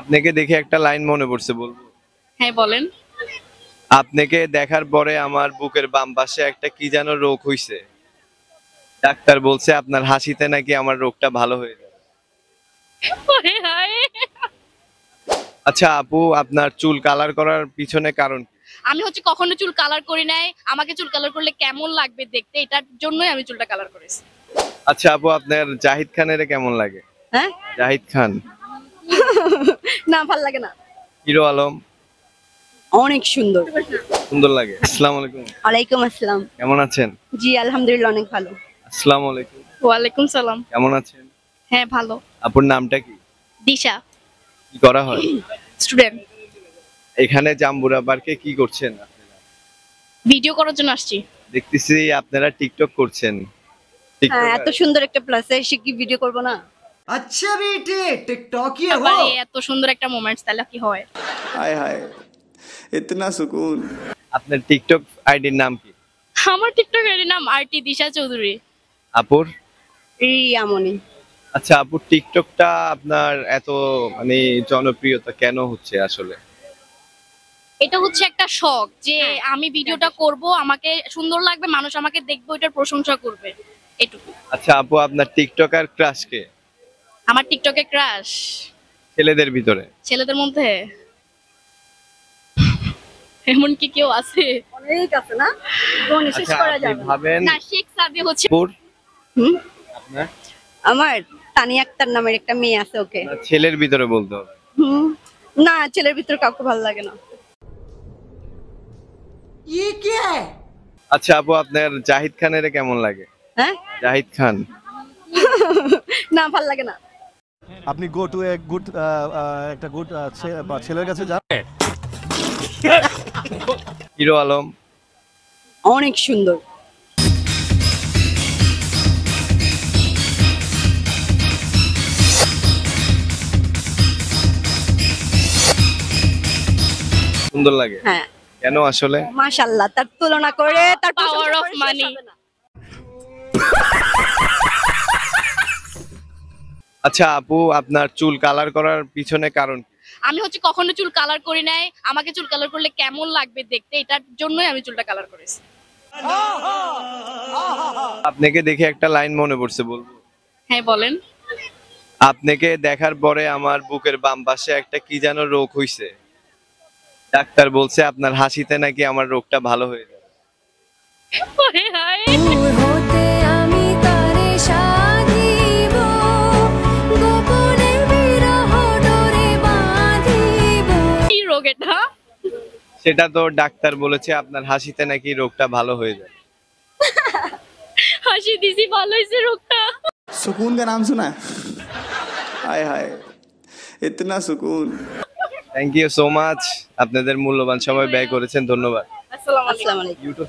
আপনাকে দেখে একটা লাইন মনে পড়ছে, বলবো? হ্যাঁ বলেন। আপনাকে দেখার পরে আমার বুকের বাম পাশে একটা কি যেন রোগ হইছে, ডাক্তার বলছে আপনার হাসিতে নাকি আমার রোগটা ভালো হয়ে যাবে। ওরে হায়। আচ্ছা আপু, আপনার চুল কালার করার পিছনে কারণ কি? আমি কখনো চুল কালার করি নাই, আমাকে চুল কালার করলে কেমন লাগবে দেখতে, এটার জন্যই আমি চুলটা কালার করেছি। আচ্ছা আপু, আপনার জাহিদ খানের কেমন লাগে? হ্যাঁ, জাহিদ খান, না ভাল লাগে না। হিরো আলম অনেক সুন্দর। সুন্দর লাগে। আসসালামু আলাইকুম। ওয়ালাইকুম আসসালাম। কেমন আছেন? জি আলহামদুলিল্লাহ অনেক ভালো। আসসালামু আলাইকুম। ওয়ালাইকুম সালাম। কেমন আছেন? হ্যাঁ ভালো। আপুর নামটা কি? দিশা। কি করা হয়? স্টুডেন্ট। এখানে জাম্বুরা পার্কে কি করছেন আপনারা? ভিডিও করার জন্য আসছি। দেখতেছি আপনারা টিকটক করছেন। হ্যাঁ, এত সুন্দর একটা প্লেসে এসে কি ভিডিও করব না? अच्छा बेटे टिकटॉक ही है वो। আরে এত সুন্দর একটা মোমেন্টস তাহলে কি হয়? हाय हाय इतना सुकून। আপনার টিকটক আইডির নাম কি? আমার টিকটক এর নাম আরটি দিশা চৌধুরী। আপুর? রিয়ামনি। আচ্ছা আপুর টিকটকটা আপনার এত মানে জনপ্রিয়তা কেন হচ্ছে আসলে? এটা একটা শখ যে আমি ভিডিওটা করব, আমাকে সুন্দর লাগবে, মানুষ আমাকে দেখবে, ওইটার প্রশংসা করবে, এটুকু। আচ্ছা আপু, আপনার টিকটকার ক্রাশ কে? আমার টিকটকে ক্রাশ ছেলেদের ভিতরে? ছেলেদের মধ্যে এমন কি কেউ আছে? অনেক আছে না, কোন শেষ আচ্ছা করা আপনি যাবে না। ভাবেন না, শেখ সাদি আপুর হুম, আপনার আমার তানিয়া আক্তার নামের একটা মেয়ে আছে, ওকে। না, ছেলের ভিতরে বলতে হবে। হুম, না ছেলের ভিতর কাউকে ভালো লাগে না। ये क्या है? আচ্ছা আপু, আপনার জাহিদ খানের কেমন লাগে? হ্যাঁ, জাহিদ খান না ভালো লাগে না। আপনি গো টু এ গুড একটা গুড ছেলের কাছে যান। হিরো আলম অনেক সুন্দর। সুন্দর লাগে হ্যাঁ কেন আসলে? মাশাআল্লাহ, তার তুলনা করে তার Power প্রশংসা of করে শেষ money. হবে না। আচ্ছা আপু, আপনার চুল কালার করার পিছনে কারণ কি? আমি কখনো চুল কালার করি নাই, আমাকে চুল কালার করলে কেমন লাগবে দেখতে, এটার জন্যই আমি চুলটা কালার করেছি। আপনাকে দেখে একটা লাইন মনে পড়ছে, বলবো? হ্যাঁ বলেন। আপনাকে দেখার পরে আমার বুকের বাম পাশে একটা কি যেন রোগ হইছে, ডাক্তার বলছে আপনার হাসিতে নাকি আমার রোগটা ভালো হয়ে যাবে। ওরে হায়। হতে আমি তারে সাধিব, গোপনে বিরহ ডোরে বাঁধিব। কি রোগ এটা? সেটা তো ডাক্তার বলেছে আপনার হাসিতে নাকি রোগটা ভালো হয়ে যাবে। হাসি দিছি, ভালো হয়েছে রোগটা। सुकून का नाम सुना है? हाय हाय इतना सुकून। থ্যাংক ইউ সো মাচ, আপনাদের মূল্যবান সময় ব্যয় করেছেন, ধন্যবাদ। আসসালামু আলাইকুম। আসসালামু আলাইকুম। ইউটিউব